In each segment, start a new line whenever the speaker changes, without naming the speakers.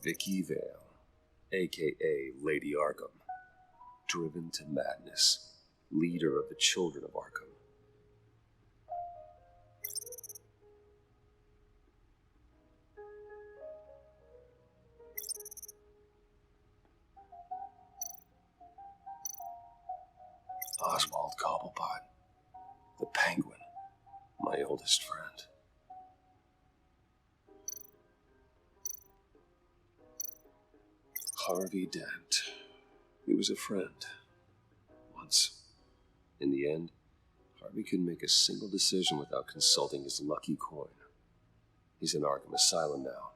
Vicky Vale, a.k.a. Lady Arkham, driven to madness, leader of the Children of Arkham. Oswald Cobblepot, the Penguin, my oldest friend. Harvey Dent. He was a friend. Once. In the end, Harvey couldn't make a single decision without consulting his lucky coin. He's in Arkham Asylum now,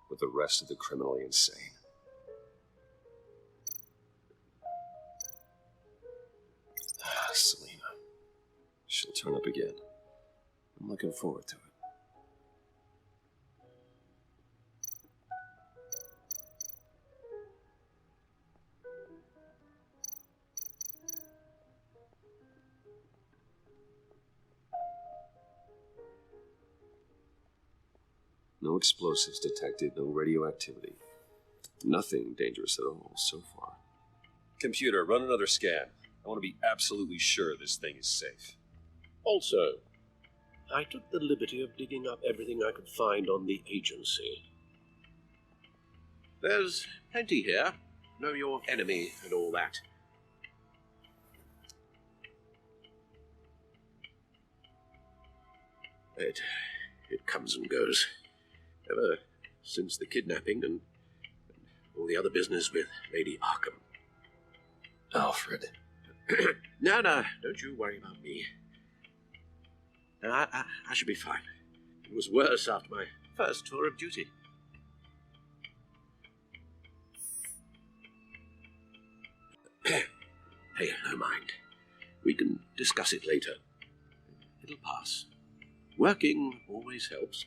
with the rest of the criminally insane. Selena. She'll turn up again. I'm looking forward to it. No explosives detected, no radioactivity. Nothing dangerous at all so far. Computer, run another scan. I want to be absolutely sure this thing is safe.
Also, I took the liberty of digging up everything I could find on the agency. There's plenty here. Know your enemy and all that. It comes and goes. Ever since the kidnapping and all the other business with Lady Arkham.
Alfred.
No, don't you worry about me. I should be fine. It was worse after my first tour of duty. Hey, no mind. We can discuss it later. It'll pass. Working always helps.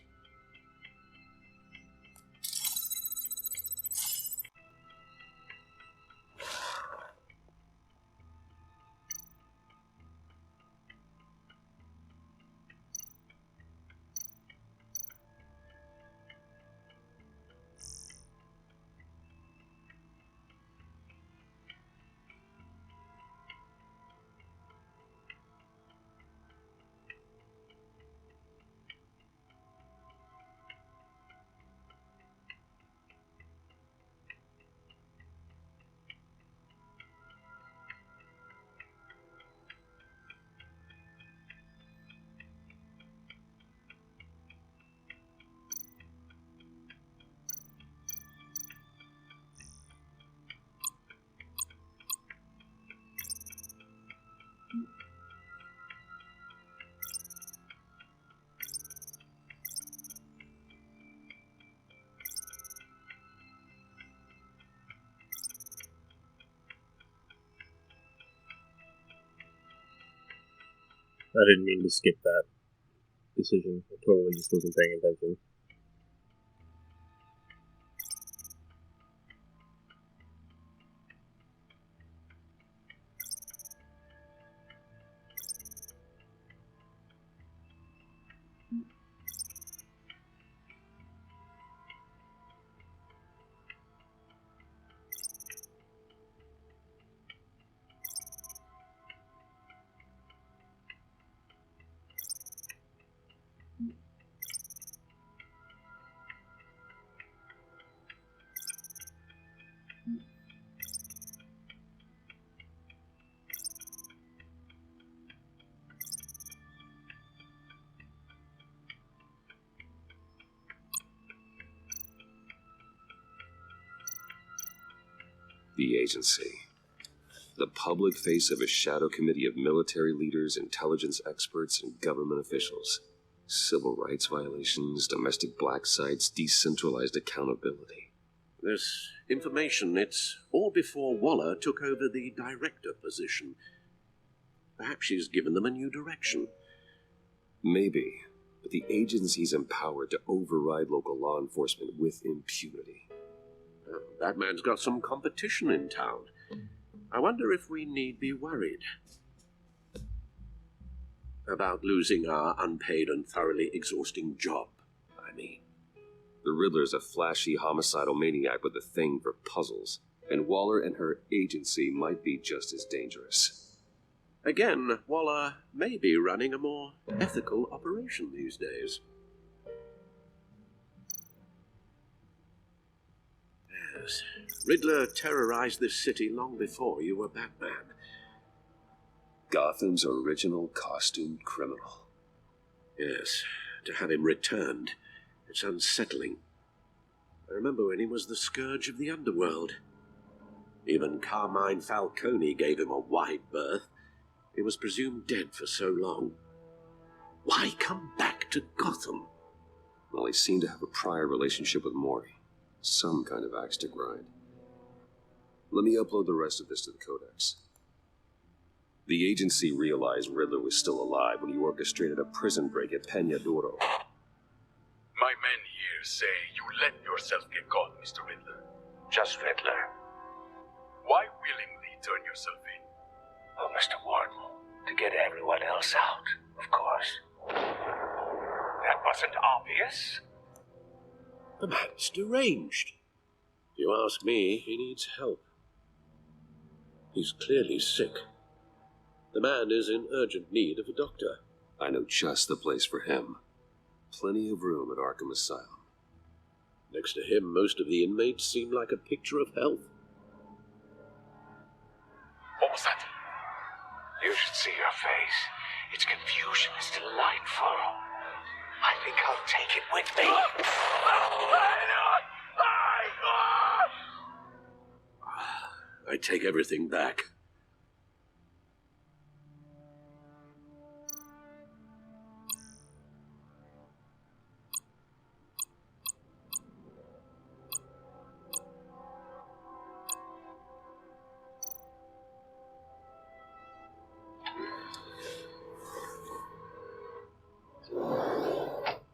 I didn't mean to skip that decision. I totally just wasn't paying attention.
The agency. The public face of a shadow committee of military leaders, intelligence experts, and government officials. Civil rights violations, domestic black sites, decentralized accountability.
This information, it's all before Waller took over the director position. Perhaps she's given them a new direction.
Maybe, but the agency's empowered to override local law enforcement with impunity.
Well, that man's got some competition in town. I wonder if we need be worried about losing our unpaid and thoroughly exhausting job, I mean.
The Riddler's a flashy homicidal maniac with a thing for puzzles, and Waller and her agency might be just as dangerous.
Again, Waller may be running a more ethical operation these days. Yes, Riddler terrorized this city long before you were Batman.
Gotham's original costumed criminal.
Yes, to have him returned, it's unsettling. I remember when he was the scourge of the underworld. Even Carmine Falcone gave him a wide berth. He was presumed dead for so long. Why come back to Gotham?
Well, he seemed to have a prior relationship with Maury. Some kind of axe to grind. Let me upload the rest of this to the Codex. The agency realized Riddler was still alive when he orchestrated a prison break at Peña Duro.
My men here say you let yourself get caught, Mr. Riddler.
Just Riddler.
Why willingly turn yourself in?
Oh, Mr. Warden, to get everyone else out, of course. That wasn't obvious.
The man's deranged. If you ask me, he needs help. He's clearly sick. The man is in urgent need of a doctor.
I know just the place for him. Plenty of room at Arkham Asylum.
Next to him, most of the inmates seem like a picture of health.
What was that?
You should see your face. Its confusion is delightful. I think I'll take it with me.
I take everything back.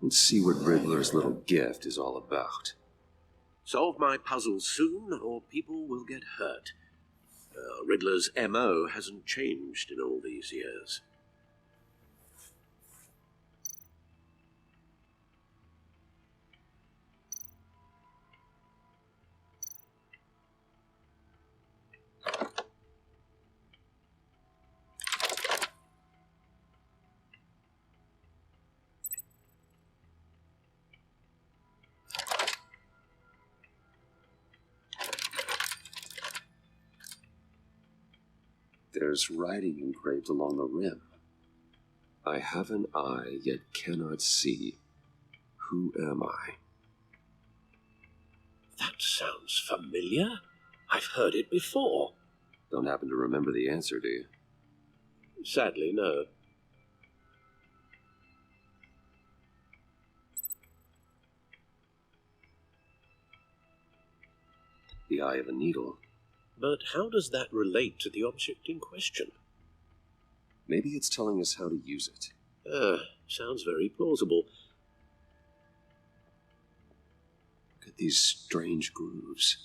Let's see what Riddler's little gift is all about.
Solve my puzzle soon, or people will get hurt. Riddler's M.O. hasn't changed in all these years.
There's writing engraved along the rim. I have an eye, yet cannot see. Who am I?
That sounds familiar. I've heard it before.
Don't happen to remember the answer, do you?
Sadly, no.
The eye of a needle.
But how does that relate to the object in question?
Maybe it's telling us how to use it.
Sounds very plausible.
Look at these strange grooves.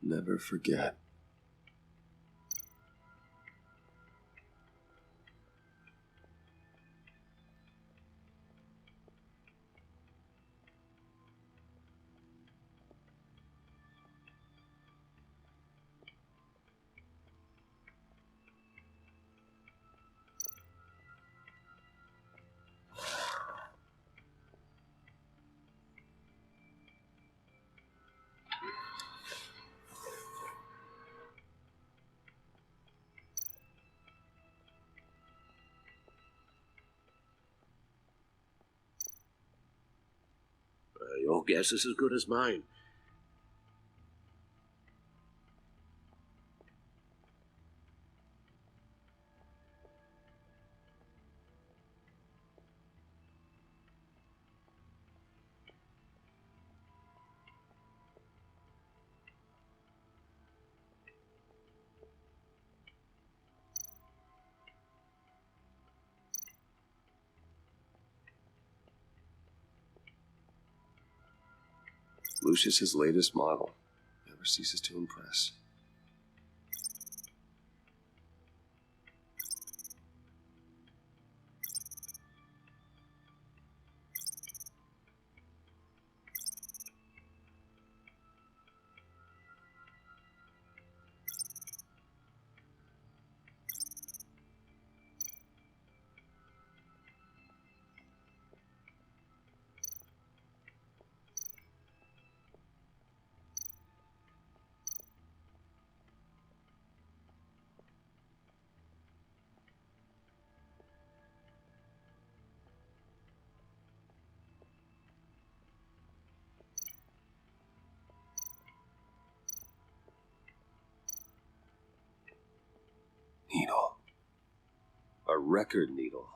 Never forget.
Your guess is as good as mine.
Lucius's latest model. Never ceases to impress. Needle. A record needle.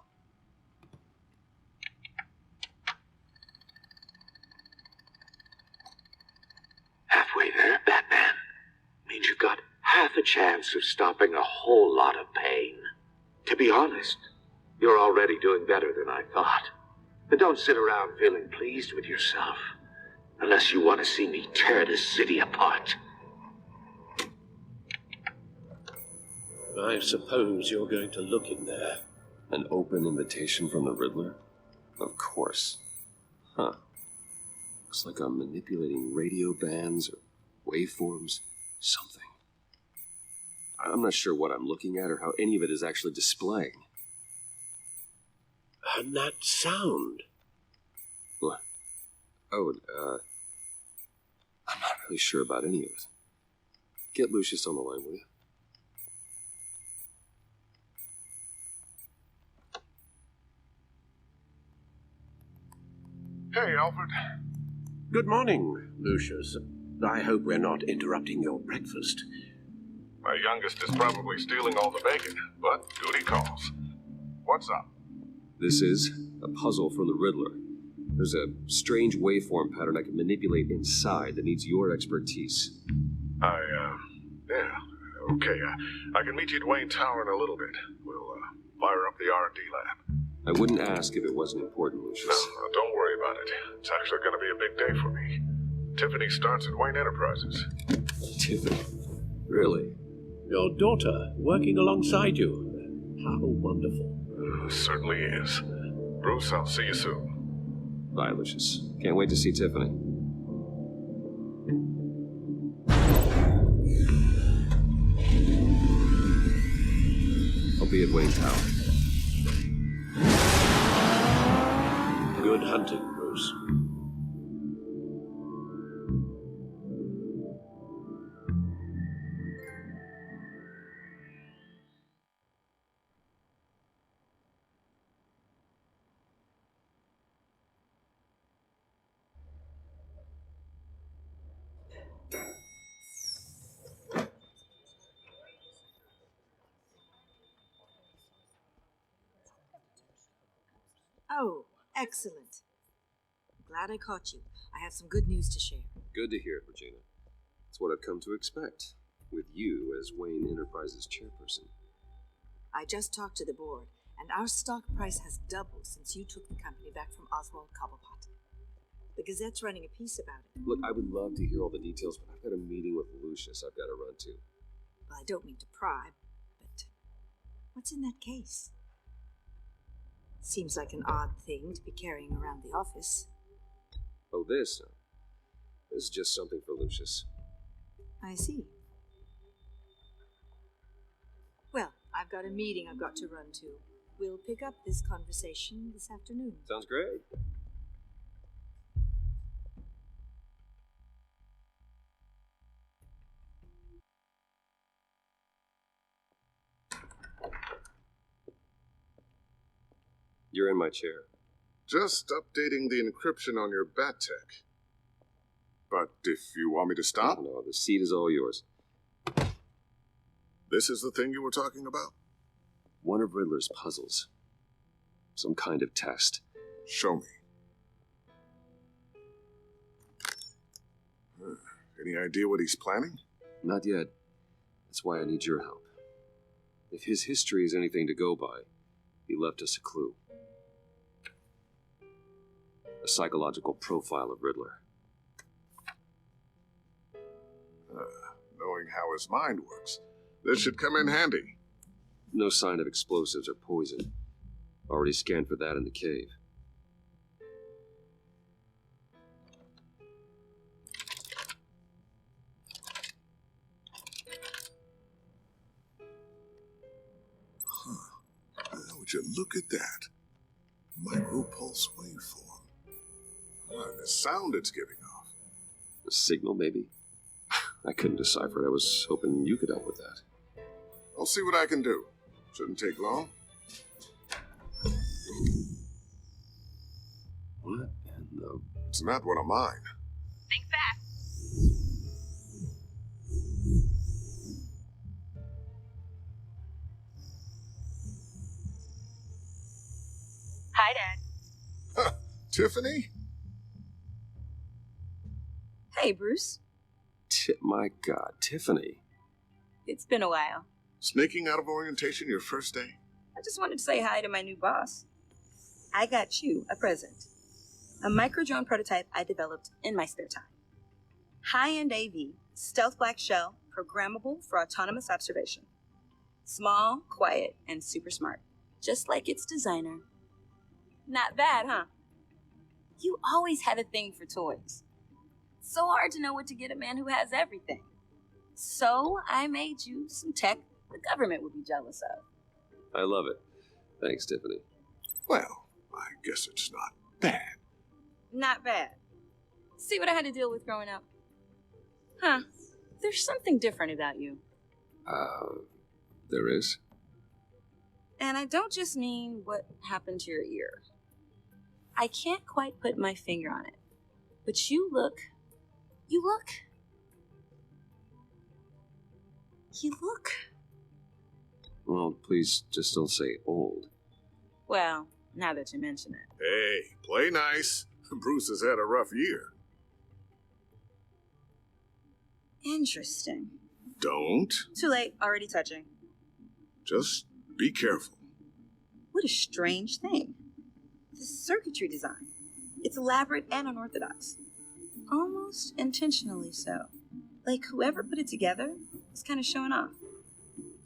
Halfway there, Batman. Means you've got half a chance of stopping a whole lot of pain. To be honest, you're already doing better than I thought. But don't sit around feeling pleased with yourself. Unless you want to see me tear this city apart.
I suppose you're going to look in there.
An open invitation from the Riddler? Of course. Huh. Looks like I'm manipulating radio bands or waveforms. Something. I'm not sure what I'm looking at or how any of it is actually displaying.
And that sound.
What? Oh, I'm not really sure about any of it. Get Lucius on the line, will you?
Hey, Alfred.
Good morning, Lucius. I hope we're not interrupting your breakfast.
My youngest is probably stealing all the bacon, but duty calls. What's up?
This is a puzzle from the Riddler. There's a strange waveform pattern I can manipulate inside that needs your expertise.
Yeah, okay. I can meet you at Wayne Tower in a little bit. We'll, fire up the R&D lab.
I wouldn't ask if it wasn't important, Lucius.
No, don't worry about it. It's actually going to be a big day for me. Tiffany starts at Wayne Enterprises.
Tiffany? Really?
Your daughter working alongside you. How wonderful.
Certainly is. Bruce, I'll see you soon.
Bye, Lucius. Can't wait to see Tiffany. I'll be at Wayne Tower.
Good hunting, Bruce.
Oh, excellent. Glad I caught you. I have some good news to share.
Good to hear, Regina. It's what I've come to expect, with you as Wayne Enterprises chairperson.
I just talked to the board, and our stock price has doubled since you took the company back from Oswald Cobblepot. The Gazette's running a piece about it.
Look, I would love to hear all the details, but I've got a meeting with Lucius I've got to run to.
Well, I don't mean to pry, but what's in that case? Seems like an odd thing to be carrying around the office.
Oh, this? This is just something for Lucius.
I see. Well, I've got a meeting I've got to run to. We'll pick up this conversation this afternoon.
Sounds great. You're in my chair.
Just updating the encryption on your bat tech. But if you want me to stop,
No, the seat is all yours.
this is the thing you were talking about?
One of Riddler's puzzles. Some kind of test.
Show me. Any idea what he's planning?
Not yet. That's why I need your help. If his history is anything to go by, he left us a clue. A psychological profile of Riddler.
how his mind works. This should come in handy.
No sign of explosives or poison. Already scanned for that in the cave.
Would you look at that? Micropulse waveform. And the sound it's giving off.
A signal, maybe? I couldn't decipher it. I was hoping you could help with that.
I'll see what I can do. Shouldn't take long.
What in the...
It's not one of mine.
Think fast. Hi, Dad.
Huh, Tiffany?
Hey, Bruce.
My God, Tiffany.
It's been a while.
Sneaking out of orientation your first day?
I just wanted to say hi to my new boss. I got you a present. A micro-drone prototype I developed in my spare time. High-end AV, stealth black shell, programmable for autonomous observation. Small, quiet, and super smart. Just like its designer. Not bad, huh? You always had a thing for toys. So hard to know what to get a man who has everything. So I made you some tech the government would be jealous of.
I love it. Thanks, Tiffany.
Well, I guess it's not bad.
Not bad. See what I had to deal with growing up? Huh. There's something different about you.
There is?
And I don't just mean what happened to your ear. I can't quite put my finger on it. But you look...
Well, please just don't say old.
Well, now that you mention it.
Hey, play nice. Bruce has had a rough year.
Interesting.
Don't.
Too late, already touching.
Just be careful.
What a strange thing. The circuitry design. It's elaborate and unorthodox. Almost intentionally so. Like whoever put it together is kind of showing off.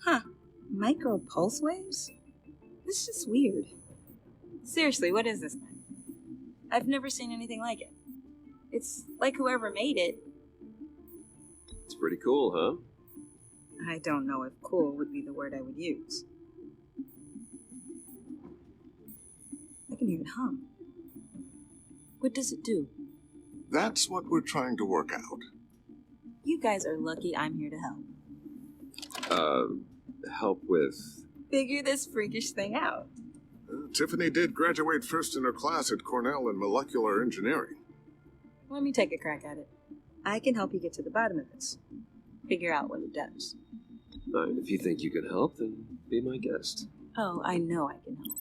Huh. Micro pulse waves? This is weird. Seriously, what is this thing? I've never seen anything like it. It's like whoever made it.
It's pretty cool, huh?
I don't know if cool would be the word I would use. I can hear it hum. What does it do?
That's what we're trying to work out.
You guys are lucky I'm here to help.
Help with...
Figure this freakish thing out.
Tiffany did graduate first in her class at Cornell in molecular engineering.
Let me take a crack at it. I can help you get to the bottom of this. Figure out what it does.
If you think you can help, then be my guest.
Oh, I know I can help.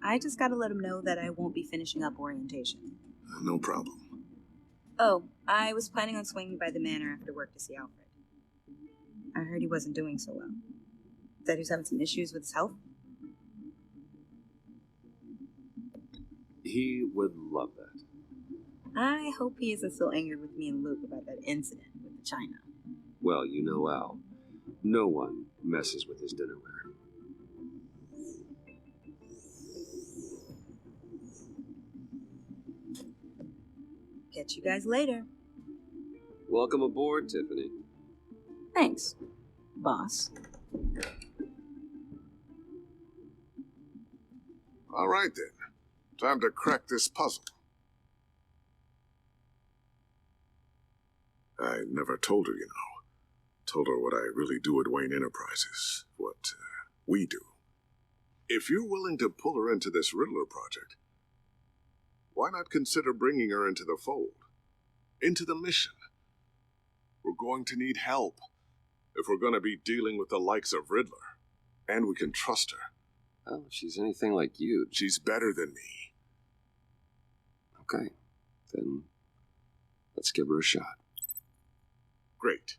I just gotta let him know that I won't be finishing up orientation.
No problem.
Oh, I was planning on swinging by the manor after work to see Alfred. I heard he wasn't doing so well. Said he was having some issues with his health.
He would love that.
I hope he isn't still angered with me and Luke about that incident with the china.
Well, you know Al. No one messes with his dinnerware.
Catch you guys later.
Welcome aboard, Tiffany.
Thanks, boss.
All right, then. Time to crack this puzzle. I never told her, you know. Told her what I really do at Wayne Enterprises. What we do. If you're willing to pull her into this Riddler project, why not consider bringing her into the fold? Into the mission? We're going to need help if we're going to be dealing with the likes of Riddler. And we can trust her.
Well, if she's anything like you...
She's better than me.
Okay, then let's give her a shot.
Great.